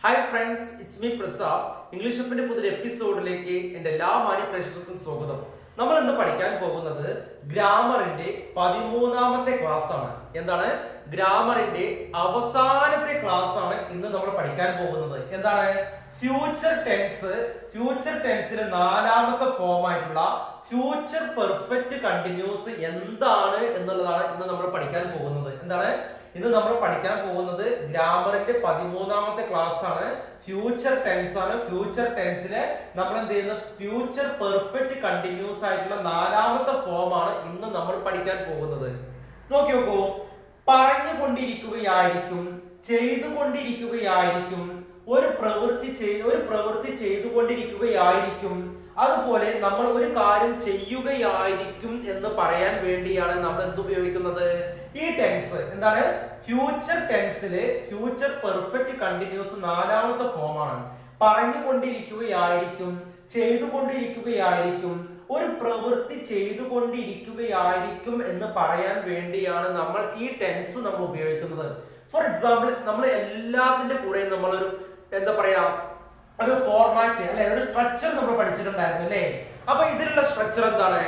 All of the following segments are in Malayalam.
Hi friends, it's me Prasad. English അപ്പിന്റെ പുതിയ എപ്പിസോഡിലേക്ക് എന്റെ എല്ലാ മാന്യ പ്രേക്ഷകർക്കും സ്വാഗതം. നമ്മൾ ഇന്ന് പഠിക്കാൻ പോകുന്നത് ഗ്രാമറിന്റെ 13ാമത്തെ ക്ലാസ് ആണ്. എന്താണ്? ഗ്രാമറിന്റെ അവസാനത്തെ ക്ലാസ് ആണ് ഇന്ന് നമ്മൾ പഠിക്കാൻ പോകുന്നത്. എന്താണ്? Future tense. ഫ്യൂച്ചർ ടെൻസിലെ 4ാമത്തെ ഫോം ആയിട്ടുള്ള ഫ്യൂച്ചർ പെർഫെക്റ്റ് കണ്ടിന്യൂസ് എന്താണ് എന്നുള്ളതാണ് ഇന്ന് നമ്മൾ പഠിക്കാൻ പോകുന്നത്. എന്താണ് ഇന്ന് നമ്മൾ പഠിക്കാൻ പോകുന്നത്? ഗ്രാമറിന്റെ 13ാമത്തെ ക്ലാസ് ആണ്. ഫ്യൂച്ചർ ടെൻസ് ആണ്. ഫ്യൂച്ചർ ടെൻസിലെ നമ്മൾ എന്ത് ചെയ്യുന്നത്? ഫ്യൂച്ചർ പെർഫെക്റ്റ് കണ്ടിന്യൂസ് ആയിട്ടുള്ള 4ാമത്തെ ഫോം ആണ് ഇന്ന് നമ്മൾ പഠിക്കാൻ പോകുന്നത്. നോക്കി നോക്കൂ. പറഞ്ഞുകൊണ്ടിരിക്കുകയായിരിക്കും, ചെയ്തുകൊണ്ടിരിക്കുകയായിരിക്കും, ഒരു പ്രവൃത്തി ചെയ്തുകൊണ്ടിരിക്കുകയായിരിക്കും, അതുപോലെ നമ്മൾ ഒരു കാര്യം ചെയ്യുകയായിരിക്കും എന്ന് പറയാൻ വേണ്ടിയാണ് നമ്മൾ എന്ത് ഉപയോഗിക്കുന്നത്? ഈ ടെൻസ്. എന്താണ്? ഫ്യൂച്ചർ ടെൻസിലെ ഫ്യൂച്ചർ പെർഫെക്റ്റ് കണ്ടിന്യൂസ് 4ാമത്തെ ഫോം ആണ്. പറഞ്ഞുകൊണ്ടിരിക്കുകയായിരിക്കും, ചെയ്തുകൊണ്ടിരിക്കുകയായിരിക്കും, ഒരു പ്രവൃത്തി ചെയ്തുകൊണ്ടിരിക്കുകയായിരിക്കും എന്ന് പറയാൻ വേണ്ടിയാണ് നമ്മൾ ഈ ടെൻസ് നമ്മൾ ഉപയോഗിക്കുന്നത്. ഫോർ എക്സാമ്പിൾ, നമ്മൾ എല്ലാത്തിന്റെ കൂടെ നമ്മളൊരു എന്താ പറയാ, ഒരു ഫോർമാറ്റ് അല്ലെ, ഒരു സ്ട്രക്ചർ നമ്മൾ പഠിച്ചിട്ടുണ്ടായിരുന്നു അല്ലേ? അപ്പൊ ഇതിലുള്ള സ്ട്രക്ചർ എന്താണ്?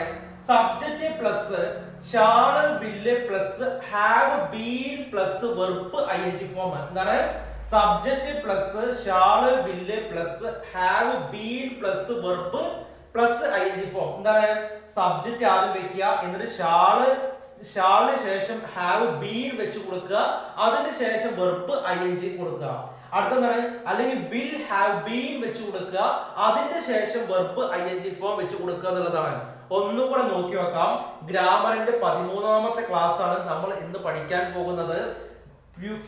Subject plus shall will plus have been plus verb ing form. എന്താണ്? Subject plus shall will plus have been plus verb plus ing form. എന്താണ്? സബ്ജക്റ്റ് ആദ്യം വെക്കുക, എന്നിട്ട് ഷാളിന് ശേഷം ഹാവ് ബീൻ വെച്ച് കൊടുക്കുക, അതിന് ശേഷം വെർബ് ing കൊടുക്കുക. അടുത്തെന്താണ്? അല്ലെങ്കിൽ വിൽ ഹാവ് ബീൻ വെച്ച് കൊടുക്കുക, അതിന്റെ ശേഷം വെർബ് ing ഫോം വെച്ച് കൊടുക്കുക എന്നുള്ളതാണ്. ഒന്നുകൂടെ നോക്കി വെക്കാം. ഗ്രാമറിന്റെ 13ാമത്തെ ക്ലാസ് ആണ് നമ്മൾ ഇന്ന് പഠിക്കാൻ പോകുന്നത്.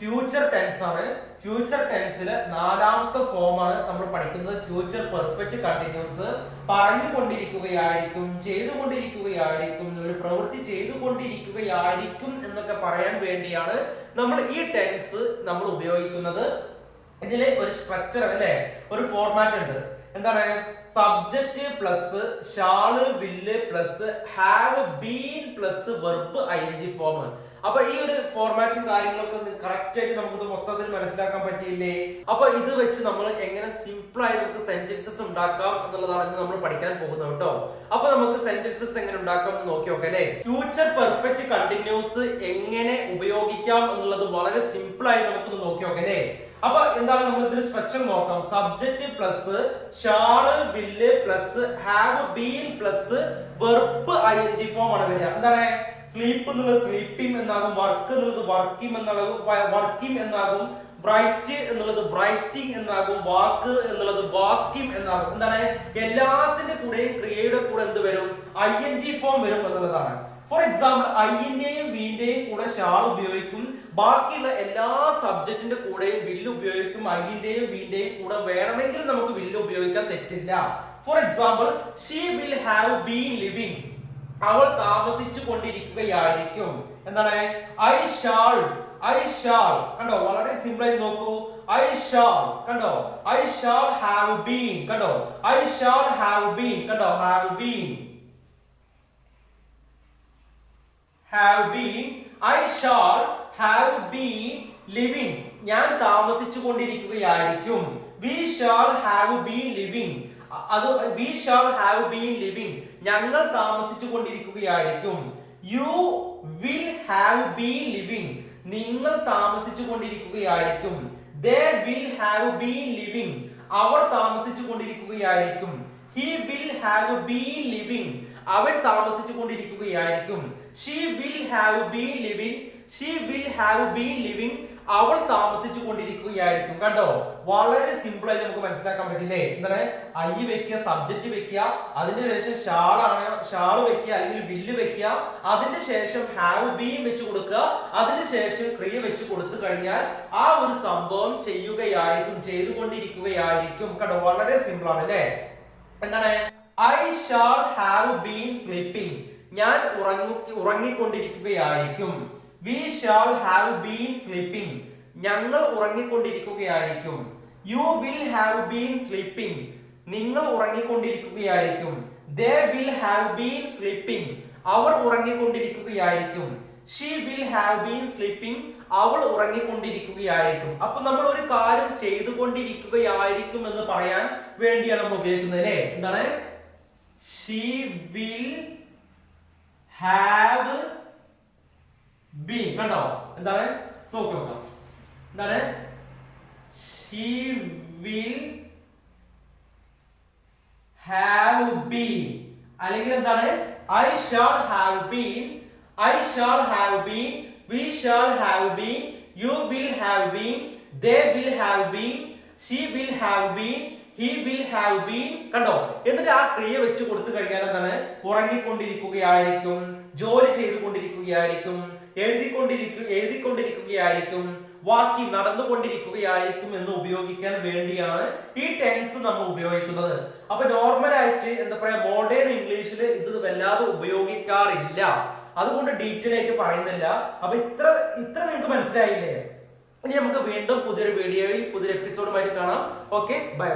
ഫ്യൂച്ചർ ടെൻസ് ആണ്. ഫ്യൂച്ചർ ടെൻസിലെ 4ാമത്തെ ഫോം ആണ് നമ്മൾ പഠിക്കുന്നത്. Future perfect continuous. പറഞ്ഞുകൊണ്ടിരിക്കുകയായിരിക്കും, ചെയ്തുകൊണ്ടിരിക്കുകയായിരിക്കും, ഒരു പ്രവൃത്തി ചെയ്തുകൊണ്ടിരിക്കുകയായിരിക്കും എന്നൊക്കെ പറയാൻ വേണ്ടിയാണ് നമ്മൾ ഈ ടെൻസ് നമ്മൾ ഉപയോഗിക്കുന്നത്. ഇതിലെ ഒരു സ്ട്രക്ചർ അല്ലെ, ഒരു ഫോർമാറ്റ് ഉണ്ട്. എന്താണ്? Subject plus shall will plus have been plus verb ing form. അപ്പൊ ഈ ഒരു ഫോർമാറ്റും കാര്യങ്ങളൊക്കെ കറക്റ്റ് ആയിട്ട് നമുക്ക് മൊത്തത്തിൽ മനസ്സിലാക്കാൻ പറ്റിയില്ലേ? അപ്പൊ ഇത് വെച്ച് നമ്മൾ എങ്ങനെ സിമ്പിൾ ആയി നമുക്ക് സെന്റൻസസ് ഉണ്ടാക്കാം എന്നുള്ളതാണ് നമ്മൾ പഠിക്കാൻ പോകുന്നത് കേട്ടോ. അപ്പൊ നമുക്ക് സെന്റൻസസ് എങ്ങനെ ഉണ്ടാക്കാം എന്ന് നോക്കി നോക്കാം അല്ലെ? ഫ്യൂച്ചർ പെർഫെക്റ്റ് കണ്ടിന്യൂസ് എങ്ങനെ ഉപയോഗിക്കാം എന്നുള്ളത് വളരെ സിമ്പിൾ ആയി നമുക്കൊന്ന് നോക്കി നോക്കാം അല്ലെ? അപ്പൊ എന്താണ്? നമ്മൾ ഇതിന്റെ സ്ട്രക്ചർ നോക്കാം. Subject plus shall will plus have been plus verb ing form ആണ് വരിക. എന്താണ്? സ്ലീപ്പ് എന്നുള്ളത് സ്ലീപ്പിംഗ് എന്നാകും, വർക്ക് എന്നുള്ളത് വർക്കിംഗ് എന്നാകും, റൈറ്റ് എന്നുള്ളത് റൈറ്റിംഗ് എന്നാകും, വാക്ക് എന്നുള്ളത് വാക്കിംഗ് എന്നാകും. എന്താണ്? എല്ലാത്തിന്റെ കൂടെയും ക്രിയയുടെ കൂടെ എന്ത് വരും? ing ഫോം വരും എന്നുള്ളതാണ്. ഫോർ എക്സാമ്പിൾ, ഐന്റെയും വീന്റെയും കൂടെ ഷാൾ ഉപയോഗിക്കും, ബാക്കിയുള്ള എല്ലാ സബ്ജക്റ്റിന്റെ കൂടെയും വില്ല് ഉപയോഗിക്കും. ഐന്റെയും വീന്റെയും കൂടെ വേണമെങ്കിൽ നമുക്ക് വില്ല് ഉപയോഗിക്കാൻ തെറ്റില്ല. For example, she will have been living, അവൾ താമസിച്ചു കൊണ്ടിരിക്കുകയായിരിക്കും. എന്താണ്? ഐ ഷാൾ കണ്ടോ? വളരെ സിമ്പിൾ ആയി നോക്കൂ. ഐ ഷാൾ കണ്ടോ? ഐ ഷാൾ ഹാവ് ബീൻ കണ്ടോ? ഐ ഷാൾ ഹാവ് ബീൻ കണ്ടോ? Have been I shall have been living, ഞാൻ താമസിച്ചു കൊണ്ടിരിക്കുകയായിരിക്കും. We shall have been living, we shall have been living, ഞങ്ങൾ താമസിച്ചു കൊണ്ടിരിക്കുകയായിരിക്കും. You will have been living, നിങ്ങൾ താമസിച്ചു കൊണ്ടിരിക്കുകയായിരിക്കും. They will have been living, അവർ താമസിച്ചു കൊണ്ടിരിക്കുകയായിരിക്കും. He will have been living, അവൻ താമസിച്ചു കൊണ്ടിരിക്കുകയായിരിക്കും. She will have been living, അവൾ താമസിച്ചു കൊണ്ടിരിക്കുകയായിരിക്കും. കണ്ടോ? വളരെ സിമ്പിൾ ആയി നമുക്ക് മനസ്സിലാക്കാൻ പറ്റില്ലേ? എന്താണ്? ഐ വെക്കുക, സബ്ജക്റ്റ് വെക്കുക, അതിന്റെ ശേഷം ഷാൾ വെക്കുക അല്ലെങ്കിൽ വില്ല് വെക്കുക, അതിന്റെ ശേഷം ഹാവ് ബീൻ വെച്ച് കൊടുക്കുക, അതിന് ശേഷം ക്രിയ വെച്ച് കൊടുത്തു കഴിഞ്ഞാൽ ആ ഒരു സംഭവം ചെയ്യുകയായിരിക്കും, ചെയ്തുകൊണ്ടിരിക്കുകയായിരിക്കും. കണ്ടോ? വളരെ സിമ്പിൾ ആണ് അല്ലേ? എന്താണ്? I shall have been sleeping, ഞാൻ ഉറങ്ങിക്കൊണ്ടിരിക്കുകയായിരിക്കും. We shall have been sleeping, ഞങ്ങൾ ഉറങ്ങിക്കൊണ്ടിരിക്കുകയായിരിക്കും. You will have been sleeping, നിങ്ങൾ ഉറങ്ങിക്കൊണ്ടിരിക്കുകയായിരിക്കും. They will have been sleeping, our ഉറങ്ങിക്കൊണ്ടിരിക്കുകയായിരിക്കും. She will have been sleeping, അവൾ ഉറങ്ങിക്കൊണ്ടിരിക്കുകയായിരിക്കും. അപ്പൊ നമ്മൾ ഒരു കാര്യം ചെയ്തുകൊണ്ടിരിക്കുകയായിരിക്കും എന്ന് പറയാൻ വേണ്ടിയാണ് നമ്മൾ ഉപയോഗിക്കുന്നത് അല്ലേ? എന്താണ്? she will have been. കണ്ടോ? എന്താണ്? നോക്കാം. എന്താണ്? she will have been. അല്ലെങ്കിൽ എന്താണ്? I shall have been, I shall have been, we shall have been, you will have been, they will have been, she will have been, he will have been. കണ്ടോ? എന്നിട്ട് ആ ക്രിയ വെച്ച് കൊടുത്തു കഴിഞ്ഞാൽ എന്താണ്? ഉറങ്ങിക്കൊണ്ടിരിക്കുകയായിരിക്കും, ജോലി ചെയ്തുകൊണ്ടിരിക്കുകയായിരിക്കും, എഴുതിക്കൊണ്ടിരിക്കുകയായിരിക്കും, വാക്കി നടന്നുകൊണ്ടിരിക്കുകയായിരിക്കും എന്ന് ഉപയോഗിക്കാൻ വേണ്ടിയാണ് ഈ ടെൻസ് നമ്മൾ ഉപയോഗിക്കുന്നത്. അപ്പൊ നോർമൽ ആയിട്ട് എന്താ പറയാ, മോഡേൺ ഇംഗ്ലീഷിൽ ഇത് വല്ലാതെ ഉപയോഗിക്കാറില്ല. അതുകൊണ്ട് ഡീറ്റെയിൽ ആയിട്ട് പറയുന്നില്ല. അപ്പൊ ഇത്ര നിങ്ങൾക്ക് മനസ്സിലായില്ലേ? ഇനി നമുക്ക് വീണ്ടും പുതിയൊരു വീഡിയോയിൽ പുതിയൊരു എപ്പിസോഡുമായിട്ട് കാണാം. Okay, by.